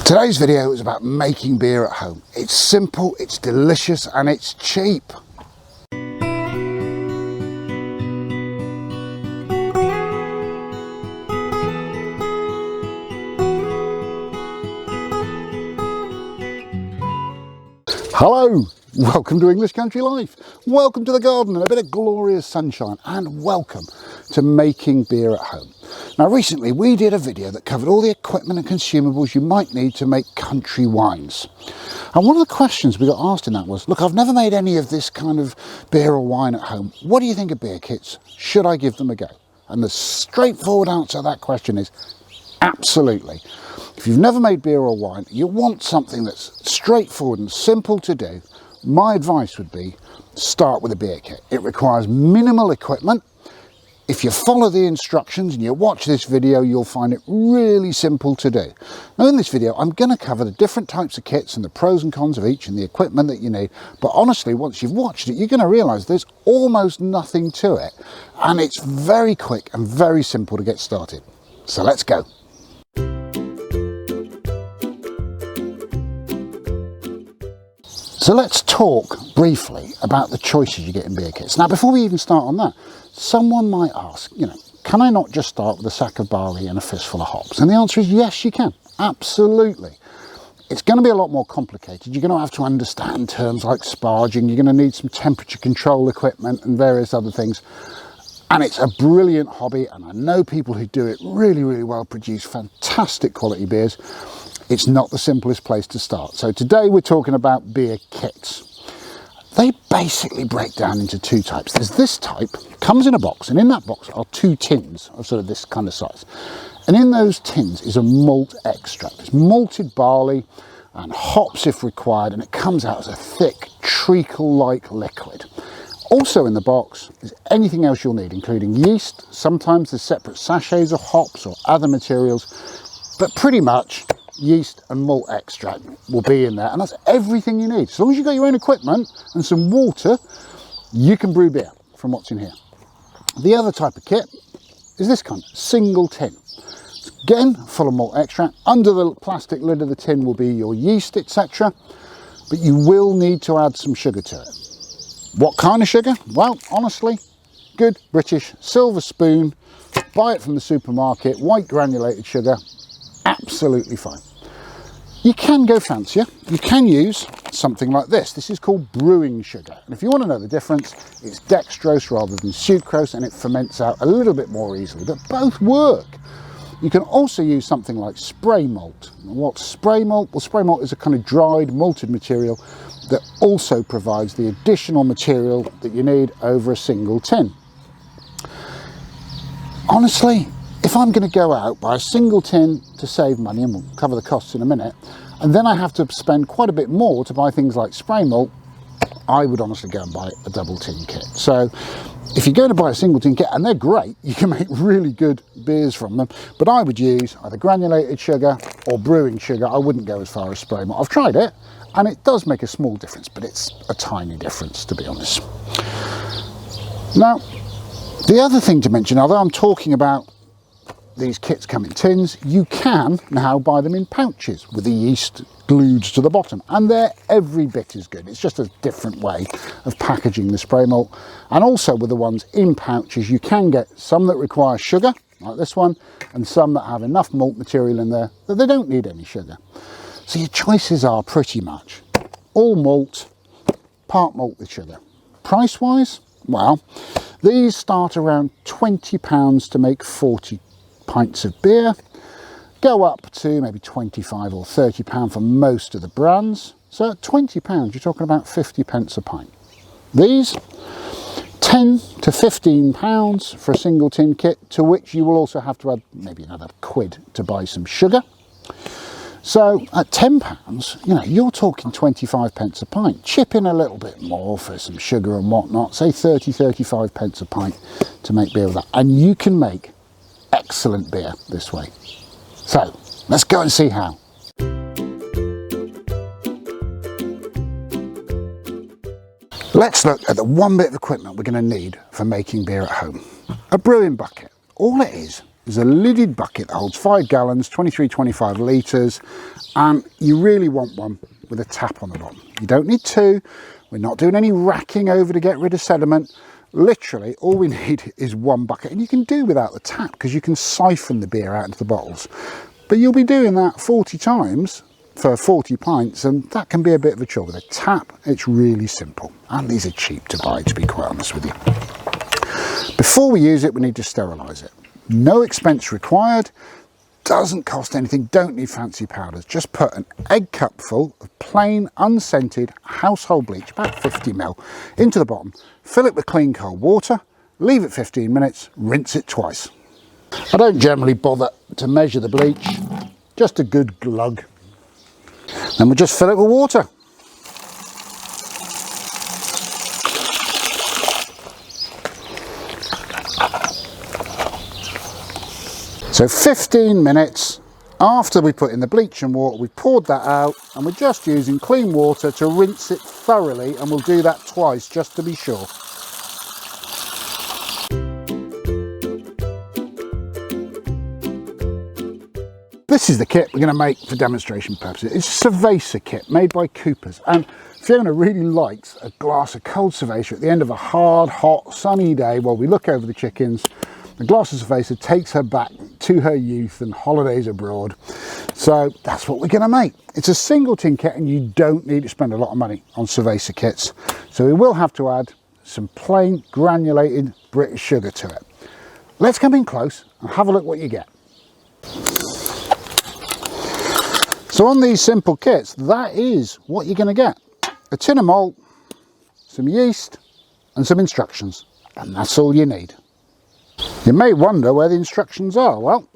Today's video is about making beer at home. It's simple, it's delicious, and it's cheap. Hello, welcome to English Country Life. Welcome to the garden and a bit of glorious sunshine, and welcome to making beer at home. Now recently we did a video that covered all the equipment and consumables you might need to make country wines. And one of the questions we got asked in that was, look, I've never made any of this kind of beer or wine at home. What do you think of beer kits? Should I give them a go? And the straightforward answer to that question is absolutely. If you've never made beer or wine, you want something that's straightforward and simple to do, my advice would be start with a beer kit. It requires minimal equipment. If you follow the instructions and you watch this video, you'll find it really simple to do. Now in this video, I'm going to cover the different types of kits and the pros and cons of each and the equipment that you need. But honestly, once you've watched it, you're going to realise there's almost nothing to it. And it's very quick and very simple to get started. So let's go. So let's talk briefly about the choices you get in beer kits. Now before we even start on that, someone might ask, can I not just start with a sack of barley and a fistful of hops? And the answer is yes, you can. Absolutely. It's going to be a lot more complicated. You're going to have to understand terms like sparging. You're going to need some temperature control equipment and various other things. And it's a brilliant hobby. And I know people who do it really, really well, produce fantastic quality beers. It's not the simplest place to start. So today we're talking about beer kits. They basically break down into two types. There's this type, comes in a box, and in that box are two tins of sort of this kind of size. And in those tins is a malt extract. It's malted barley and hops if required, and it comes out as a thick, treacle-like liquid. Also in the box is anything else you'll need, including yeast. Sometimes there's separate sachets of hops or other materials, but pretty much yeast and malt extract will be in there, and that's everything you need. As long as you've got your own equipment and some water, you can brew beer from what's in here. The other type of kit is this kind, single tin. Again, full of malt extract. Under the plastic lid of the tin will be your yeast, etc. But you will need to add some sugar to it. What kind of sugar? Well, honestly, good British silver spoon. Buy it from the supermarket, white granulated sugar. Absolutely fine. You can go fancier. You can use something like this. This is called brewing sugar. And if you want to know the difference, it's dextrose rather than sucrose, and it ferments out a little bit more easily, but both work. You can also use something like spray malt. What's spray malt? Well, spray malt is a kind of dried malted material that also provides the additional material that you need over a single tin. Honestly, if I'm going to go out, buy a single tin to save money, and we'll cover the costs in a minute, and then I have to spend quite a bit more to buy things like spray malt, I would honestly go and buy a double tin kit. So if you're going to buy a single tin kit, and they're great, you can make really good beers from them, but I would use either granulated sugar or brewing sugar. I wouldn't go as far as spray malt. I've tried it, and it does make a small difference, but it's a tiny difference, to be honest. Now, the other thing to mention, although I'm talking about these kits come in tins, you can now buy them in pouches with the yeast glued to the bottom, and they're every bit as good. It's just a different way of packaging the spray malt. And also with the ones in pouches, you can get some that require sugar, like this one, and some that have enough malt material in there that they don't need any sugar. So your choices are pretty much all malt, part malt with sugar. Price wise, well, these start around £20 to make 40 pints of beer, go up to maybe £25 or £30 for most of the brands. So at £20, you're talking about 50 pence a pint. These, £10 to £15 for a single tin kit, to which you will also have to add maybe another £1 to buy some sugar. So at £10, you're talking 25 pence a pint. Chip in a little bit more for some sugar and whatnot, say 30, 35 pence a pint to make beer with that. And you can make excellent beer this way. So let's go and see how. Let's look at the one bit of equipment we're going to need for making beer at home. A brewing bucket. All it is is a lidded bucket that holds 5 gallons, 25 litres, and you really want one with a tap on the bottom. You don't need two. We're not doing any racking over to get rid of sediment. Literally, all we need is one bucket, and you can do without the tap because you can siphon the beer out into the bottles. But you'll be doing that 40 times for 40 pints, and that can be a bit of a chore. With a tap, it's really simple, and these are cheap to buy, to be quite honest with you. Before we use it, we need to sterilise it. No expense required, doesn't cost anything, don't need fancy powders. Just put an egg cup full of plain, unscented household bleach, about 50 ml, into the bottom. Fill it with clean cold water, leave it 15 minutes, rinse it twice. I don't generally bother to measure the bleach, just a good glug. Then we'll just fill it with water. So 15 minutes after we put in the bleach and water, we poured that out, and we're just using clean water to rinse it thoroughly, and we'll do that twice just to be sure. This is the kit we're going to make for demonstration purposes. It's a Cerveza kit made by Coopers, and Fiona really likes a glass of cold Cerveza at the end of a hard, hot, sunny day while we look over the chickens. The glass of Cerveza takes her back to her youth and holidays abroad. So that's what we're going to make. It's a single tin kit, and you don't need to spend a lot of money on Cerveza kits. So we will have to add some plain granulated British sugar to it. Let's come in close and have a look what you get. So on these simple kits, that is what you're going to get. A tin of malt, some yeast, and some instructions. And that's all you need. You may wonder where the instructions are. Well,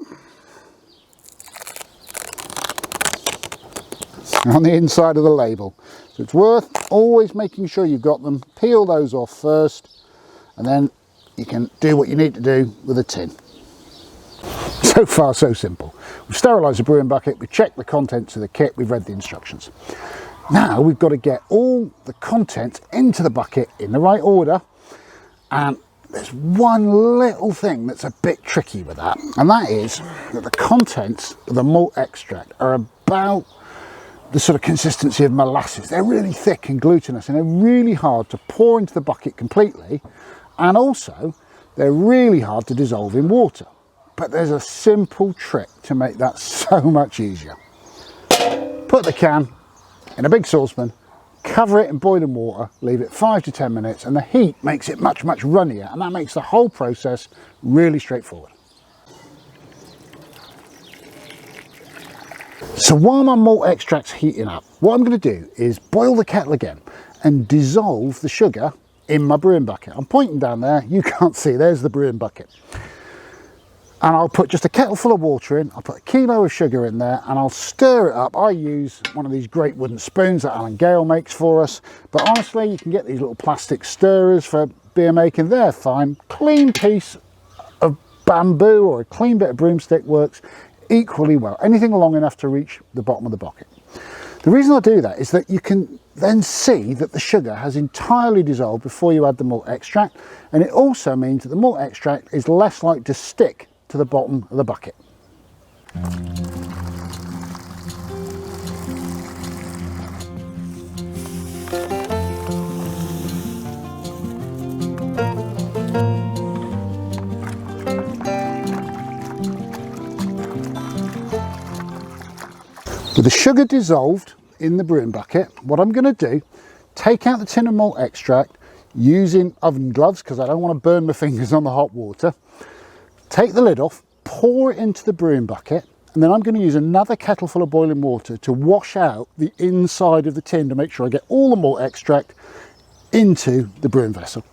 on the inside of the label. So it's worth always making sure you've got them. Peel those off first, and then you can do what you need to do with a tin. So far, so simple. We've sterilised the brewing bucket, we've checked the contents of the kit, we've read the instructions. Now we've got to get all the contents into the bucket in the right order, and there's one little thing that's a bit tricky with that, and that is that the contents of the malt extract are about the sort of consistency of molasses. They're really thick and glutinous, and they're really hard to pour into the bucket completely, and also they're really hard to dissolve in water. But there's a simple trick to make that so much easier. Put the can in a big saucepan, cover it in boiling water, leave it 5 to 10 minutes, and the heat makes it much, much runnier, and that makes the whole process really straightforward. So while my malt extract's heating up, what I'm going to do is boil the kettle again and dissolve the sugar in my brewing bucket. I'm pointing down there, you can't see, there's the brewing bucket. And I'll put just a kettle full of water in, I'll put a kilo of sugar in there, and I'll stir it up. I use one of these great wooden spoons that Alan Gale makes for us, but honestly you can get these little plastic stirrers for beer making, they're fine. Clean piece of bamboo or a clean bit of broomstick works equally well, anything long enough to reach the bottom of the bucket. The reason I do that is that you can then see that the sugar has entirely dissolved before you add the malt extract, and it also means that the malt extract is less likely to stick to the bottom of the bucket. With the sugar dissolved in the brewing bucket, what I'm going to do, take out the tin of malt extract using oven gloves because I don't want to burn my fingers on the hot water. Take the lid off, pour it into the brewing bucket, and then I'm going to use another kettle full of boiling water to wash out the inside of the tin to make sure I get all the malt extract into the brewing vessel.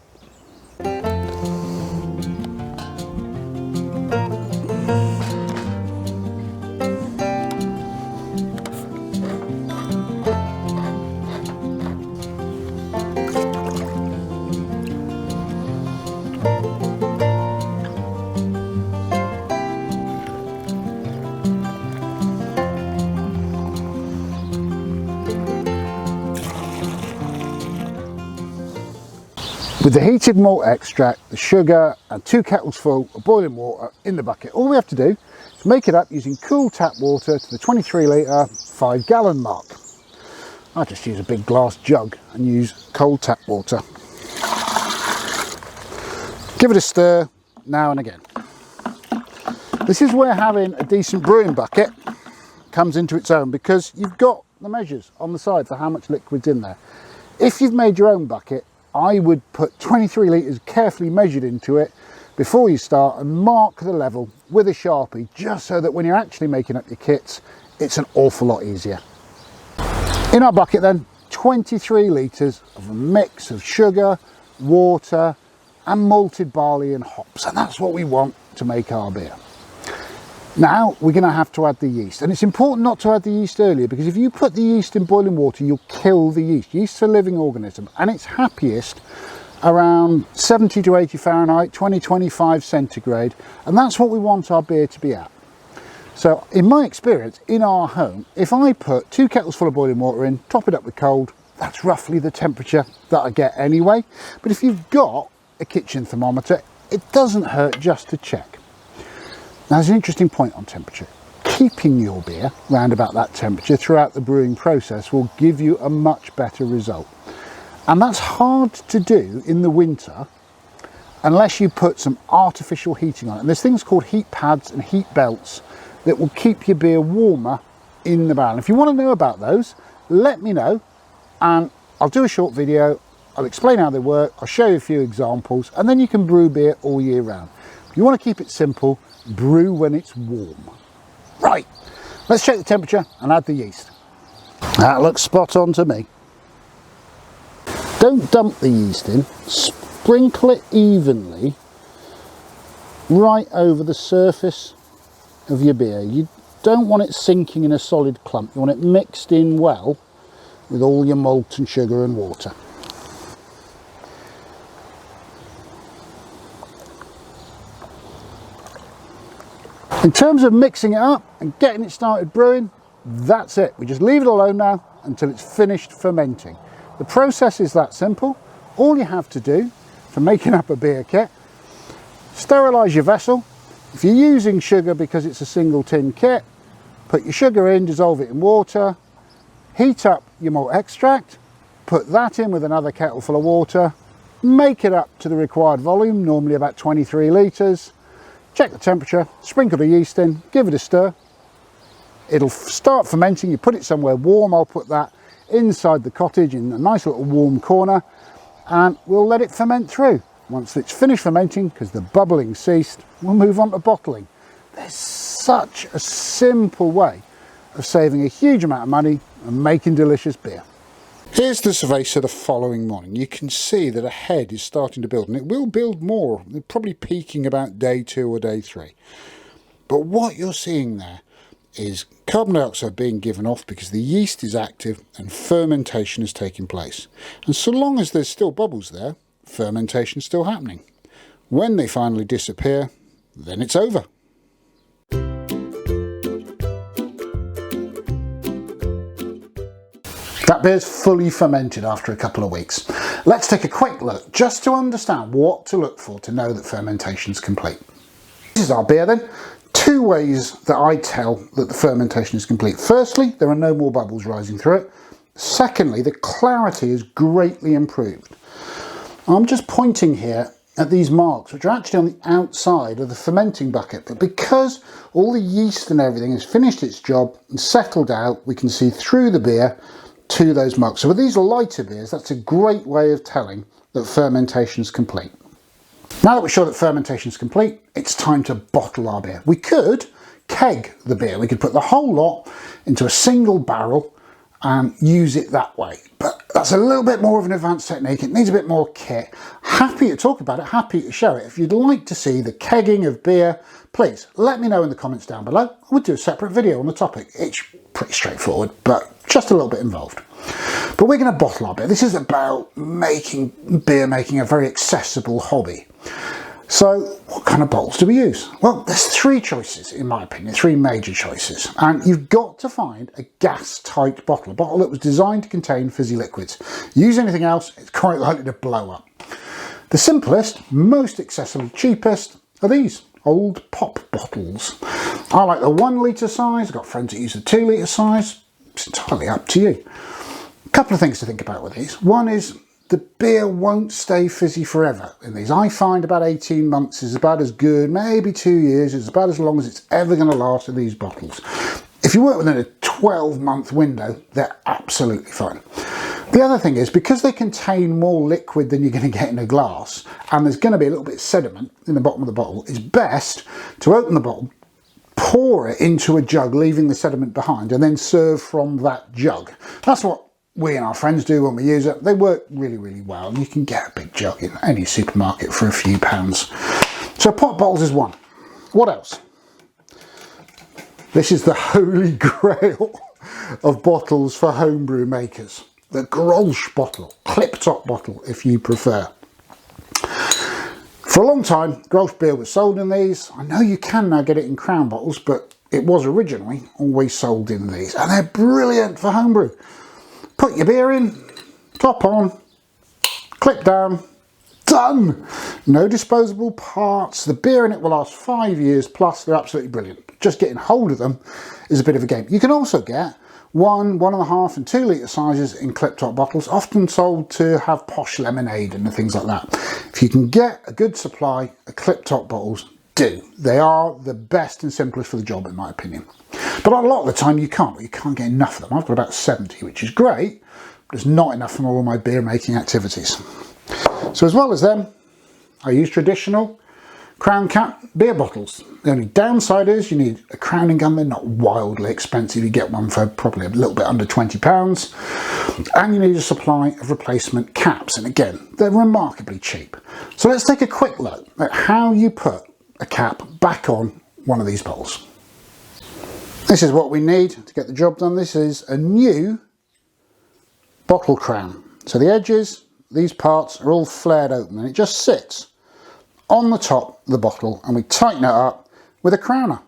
With the heated malt extract, the sugar and 2 kettles full of boiling water in the bucket, all we have to do is make it up using cool tap water to the 23 litre 5 gallon mark. I just use a big glass jug and use cold tap water. Give it a stir now and again. This is where having a decent brewing bucket comes into its own, because you've got the measures on the side for how much liquid's in there. If you've made your own bucket, I would put 23 litres carefully measured into it before you start and mark the level with a Sharpie, just so that when you're actually making up your kits, it's an awful lot easier. In our bucket then, 23 litres of a mix of sugar, water and malted barley and hops, and that's what we want to make our beer. Now we're going to have to add the yeast, and it's important not to add the yeast earlier, because if you put the yeast in boiling water, you'll kill the yeast. Yeast's a living organism and it's happiest around 70 to 80 Fahrenheit, 20-25 centigrade, and that's what we want our beer to be at. So in my experience in our home, if I put 2 kettles full of boiling water in, top it up with cold, that's roughly the temperature that I get anyway. But if you've got a kitchen thermometer, it doesn't hurt just to check. Now there's an interesting point on temperature. Keeping your beer round about that temperature throughout the brewing process will give you a much better result. And that's hard to do in the winter unless you put some artificial heating on it. And there's things called heat pads and heat belts that will keep your beer warmer in the barrel. If you want to know about those, let me know and I'll do a short video. I'll explain how they work, I'll show you a few examples, and then you can brew beer all year round. If you want to keep it simple, brew when it's warm. Right, let's check the temperature and add the yeast. That looks spot on to me. Don't dump the yeast in, sprinkle it evenly right over the surface of your beer. You don't want it sinking in a solid clump, you want it mixed in well with all your malt and sugar and water. In terms of mixing it up and getting it started brewing, that's it. We just leave it alone now until it's finished fermenting. The process is that simple. All you have to do for making up a beer kit, sterilise your vessel. If you're using sugar because it's a single tin kit, put your sugar in, dissolve it in water, heat up your malt extract, put that in with another kettle full of water, make it up to the required volume, normally about 23 litres, check the temperature, sprinkle the yeast in, give it a stir. It'll start fermenting, you put it somewhere warm. I'll put that inside the cottage in a nice little warm corner, and we'll let it ferment through. Once it's finished fermenting, because the bubbling ceased, we'll move on to bottling. There's such a simple way of saving a huge amount of money and making delicious beer. Here's the cerveza the following morning. You can see that a head is starting to build, and it will build more, probably peaking about day 2 or day 3. But what you're seeing there is carbon dioxide being given off because the yeast is active and fermentation is taking place. And so long as there's still bubbles there, fermentation is still happening. When they finally disappear, then it's over. That beer's fully fermented after a couple of weeks. Let's take a quick look just to understand what to look for to know that fermentation's complete. This is our beer then. 2 ways that I tell that the fermentation is complete. Firstly, there are no more bubbles rising through it. Secondly, the clarity is greatly improved. I'm just pointing here at these marks, which are actually on the outside of the fermenting bucket, but because all the yeast and everything has finished its job and settled out, we can see through the beer to those marks. So with these lighter beers, that's a great way of telling that fermentation is complete. Now that we're sure that fermentation is complete, it's time to bottle our beer. We could keg the beer. We could put the whole lot into a single barrel and use it that way. But that's a little bit more of an advanced technique. It needs a bit more kit. Happy to talk about it, happy to show it. If you'd like to see the kegging of beer, please let me know in the comments down below. I would do a separate video on the topic. It's pretty straightforward, but just a little bit involved. But we're going to bottle our beer. This is about making beer making a very accessible hobby. So what kind of bottles do we use? Well, there's 3 choices, in my opinion, 3 major choices. And you've got to find a gas-tight bottle, a bottle that was designed to contain fizzy liquids. Use anything else, it's quite likely to blow up. The simplest, most accessible, cheapest are these old pop bottles. I like the 1 litre size. I've got friends that use the 2 litre size. It's entirely up to you. A couple of things to think about with these. One is the beer won't stay fizzy forever in these. I find about 18 months is about as good, maybe 2 years is about as long as it's ever going to last in these bottles. If you work within a 12-month window, they're absolutely fine. The other thing is, because they contain more liquid than you're going to get in a glass, and there's going to be a little bit of sediment in the bottom of the bottle, it's best to open the bottle, pour it into a jug, leaving the sediment behind, and then serve from that jug. That's what we and our friends do when we use it. They work really, really well, and you can get a big jug in any supermarket for a few pounds. So pop bottles is one. What else? This is the holy grail of bottles for homebrew makers. The Grolsch bottle, clip top bottle if you prefer. For a long time, Grolsch beer was sold in these. I know you can now get it in crown bottles, but it was originally always sold in these, and they're brilliant for homebrew. Put your beer in, top on, clip down, done! No disposable parts. The beer in it will last 5 years plus. They're absolutely brilliant. Just getting hold of them is a bit of a game. You can also get 1, 1.5 and 2 litre sizes in clip top bottles, often sold to have posh lemonade and things like that. If you can get a good supply of clip top bottles, do. They are the best and simplest for the job in my opinion. But a lot of the time you can't get enough of them. I've got about 70, which is great, but it's not enough for all my beer making activities. So as well as them, I use traditional crown cap beer bottles. The only downside is you need a crowning gun. They're not wildly expensive. You get one for probably a little bit under £20. And you need a supply of replacement caps. And again, they're remarkably cheap. So let's take a quick look at how you put a cap back on one of these bottles. This is what we need to get the job done. This is a new bottle crown. So the edges, these parts are all flared open, and it just sits on the top of the bottle, and we tighten it up with a crowner.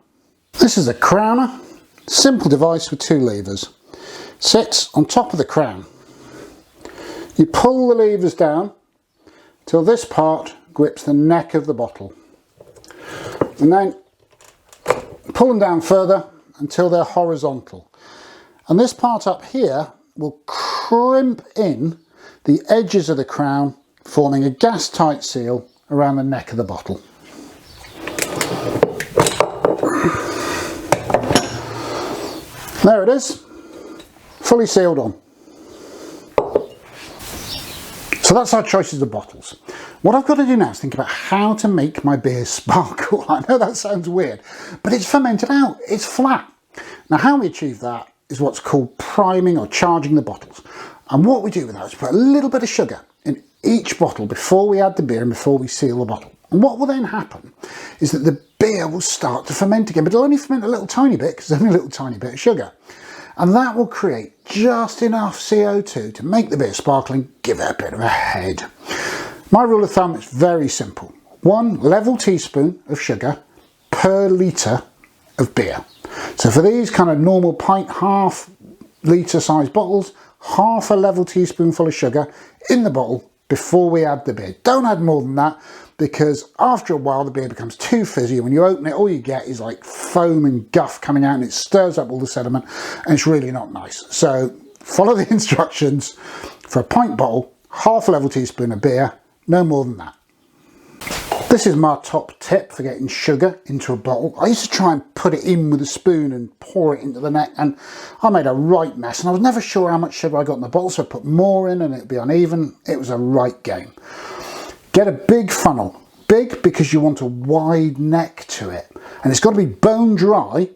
This is a crowner, simple device with 2 levers. Sits on top of the crown. You pull the levers down till this part grips the neck of the bottle, and then pull them down further until they're horizontal. And this part up here will crimp in the edges of the crown, forming a gas tight seal around the neck of the bottle. There it is, fully sealed on. So that's our choices of bottles. What I've got to do now is think about how to make my beer sparkle. I know that sounds weird, but it's fermented out, it's flat. Now how we achieve that is what's called priming or charging the bottles. And what we do with that is put a little bit of sugar in each bottle before we add the beer and before we seal the bottle. And what will then happen is that the beer will start to ferment again, but it'll only ferment a little tiny bit because there's only a little tiny bit of sugar. And that will create just enough CO2 to make the beer sparkling, give it a bit of a head. My rule of thumb is very simple. 1 level teaspoon of sugar per litre of beer. So for these kind of normal pint, half litre size bottles, half a level teaspoonful of sugar in the bottle before we add the beer. Don't add more than that, because after a while the beer becomes too fizzy. When you open it, all you get is like foam and guff coming out, and it stirs up all the sediment, and it's really not nice. So follow the instructions. For a pint bottle, half a level teaspoon of beer, no more than that. This is my top tip for getting sugar into a bottle. I used to try and put it in with a spoon and pour it into the neck, and I made a right mess, and I was never sure how much sugar I got in the bottle, so I put more in and it'd be uneven. It was a right game. Get a big funnel. Big because you want a wide neck to it, and it's got to be bone dry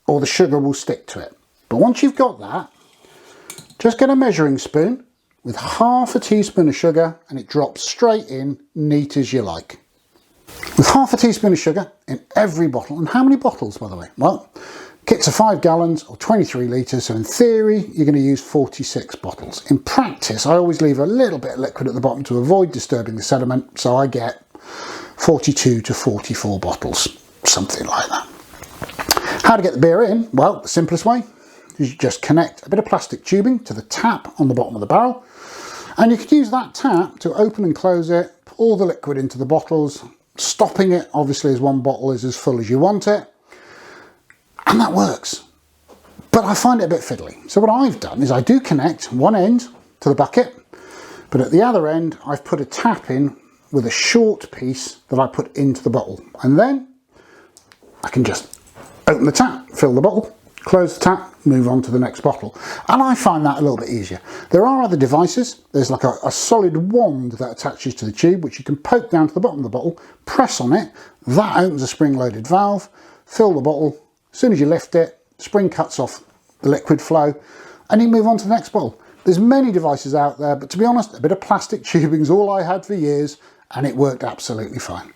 or the sugar will stick to it. But once you've got that, just get a measuring spoon with half a teaspoon of sugar, and it drops straight in, neat as you like. With half a teaspoon of sugar in every bottle. And how many bottles, by the way? Well, kits are 5 gallons or 23 litres, so in theory you're going to use 46 bottles. In practice, I always leave a little bit of liquid at the bottom to avoid disturbing the sediment, so I get 42 to 44 bottles, something like that. How to get the beer in? Well, the simplest way is you just connect a bit of plastic tubing to the tap on the bottom of the barrel, and you could use that tap to open and close it, all the liquid into the bottles, stopping it obviously as one bottle is as full as you want it, and that works. But I find it a bit fiddly. So what I've done is I do connect one end to the bucket, but at the other end I've put a tap in with a short piece that I put into the bottle, and then I can just open the tap, fill the bottle, close the tap, move on to the next bottle. And I find that a little bit easier. There are other devices. There's like a solid wand that attaches to the tube, which you can poke down to the bottom of the bottle, press on it, that opens a spring-loaded valve, fill the bottle. As soon as you lift it, spring cuts off the liquid flow, and you move on to the next bottle. There's many devices out there, but to be honest, a bit of plastic tubing is all I had for years, and it worked absolutely fine.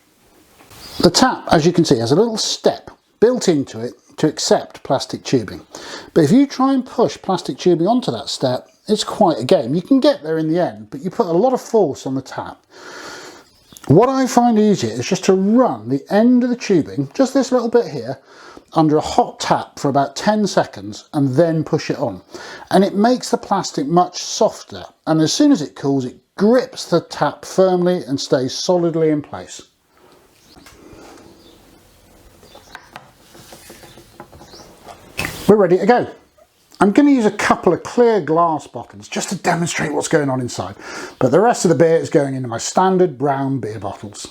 The tap, as you can see, has a little step built into it to accept plastic tubing. But if you try and push plastic tubing onto that step, it's quite a game. You can get there in the end, but you put a lot of force on the tap. What I find easier is just to run the end of the tubing, just this little bit here, under a hot tap for about 10 seconds and then push it on. And it makes the plastic much softer, and as soon as it cools, it grips the tap firmly and stays solidly in place. We're ready to go. I'm going to use a couple of clear glass bottles just to demonstrate what's going on inside, but the rest of the beer is going into my standard brown beer bottles.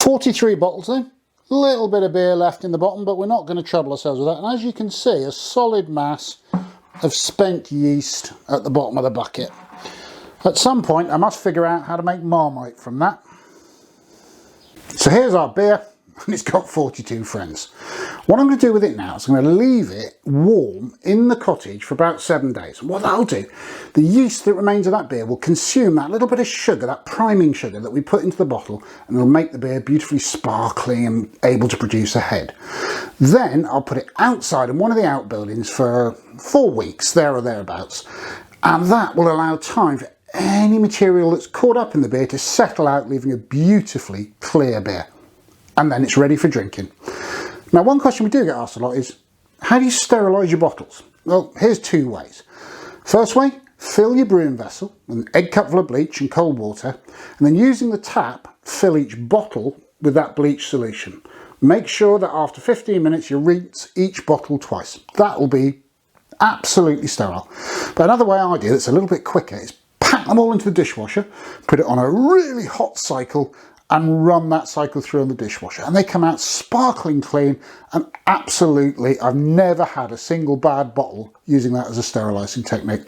43 bottles then, a little bit of beer left in the bottom, but we're not going to trouble ourselves with that. And as you can see, a solid mass of spent yeast at the bottom of the bucket. At some point I must figure out how to make Marmite from that. So here's our beer, and it's got 42 friends. What I'm going to do with it now is I'm going to leave it warm in the cottage for about 7 days. And what that'll do, the yeast that remains of that beer will consume that little bit of sugar, that priming sugar that we put into the bottle, and it'll make the beer beautifully sparkling and able to produce a head. Then I'll put it outside in one of the outbuildings for 4 weeks, there or thereabouts, and that will allow time for any material that's caught up in the beer to settle out, leaving a beautifully clear beer. And then it's ready for drinking. Now, one question we do get asked a lot is, how do you sterilise your bottles? Well, here's 2 ways. First way, fill your brewing vessel with an egg cupful of bleach and cold water, and then using the tap, fill each bottle with that bleach solution. Make sure that after 15 minutes you rinse each bottle twice. That will be absolutely sterile. But another way I do that's a little bit quicker is pack them all into the dishwasher, put it on a really hot cycle, and run that cycle through on the dishwasher, and they come out sparkling clean, and absolutely I've never had a single bad bottle using that as a sterilising technique.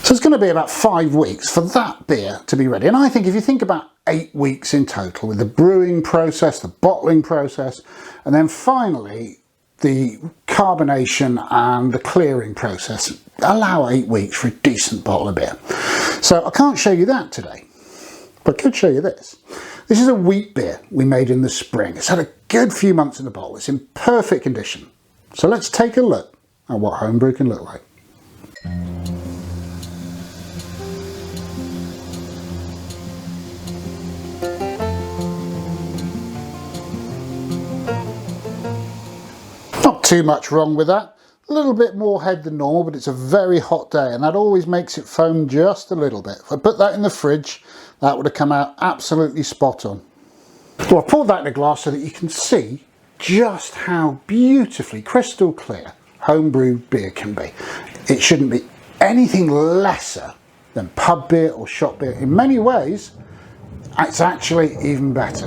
So it's going to be about 5 weeks for that beer to be ready, and I think if you think about 8 weeks in total with the brewing process, the bottling process, and then finally the carbonation and the clearing process, allow 8 weeks for a decent bottle of beer. So I can't show you that today, but I could show you this. This is a wheat beer we made in the spring. It's had a good few months in the bottle. It's in perfect condition. So let's take a look at what homebrew can look like. Not too much wrong with that. A little bit more head than normal, but it's a very hot day, and that always makes it foam just a little bit. If I put that in the fridge, that would have come out absolutely spot on. Well, I've poured that in a glass so that you can see just how beautifully crystal clear homebrew beer can be. It shouldn't be anything lesser than pub beer or shop beer. In many ways, it's actually even better.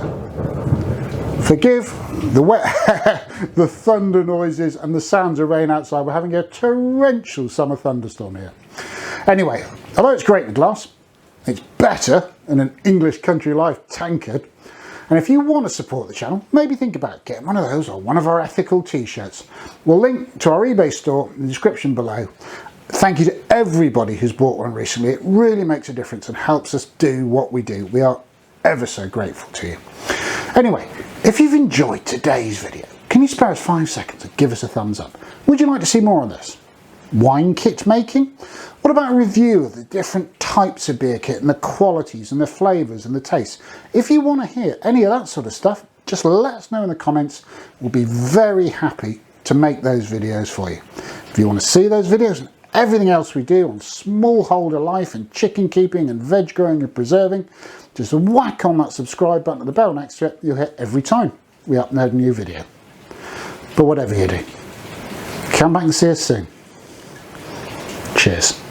Forgive the wet hair, the thunder noises and the sounds of rain outside. We're having a torrential summer thunderstorm here. Anyway, although it's great in a glass, it's better in an English country life tankard. And if you want to support the channel, maybe think about getting one of those or one of our ethical t-shirts. We'll link to our eBay store in the description below. Thank you to everybody who's bought one recently. It really makes a difference and helps us do what we do. We are ever so grateful to you. Anyway, if you've enjoyed today's video, can you spare us 5 seconds and give us a thumbs up? Would you like to see more on this? Wine kit making? What about a review of the different types of beer kit and the qualities and the flavours and the tastes? If you want to hear any of that sort of stuff, just let us know in the comments. We'll be very happy to make those videos for you. If you want to see those videos and everything else we do on smallholder life and chicken keeping and veg growing and preserving, just whack on that subscribe button and the bell next to it. You'll hear every time we upload a new video. But whatever you do, come back and see us soon. Cheers.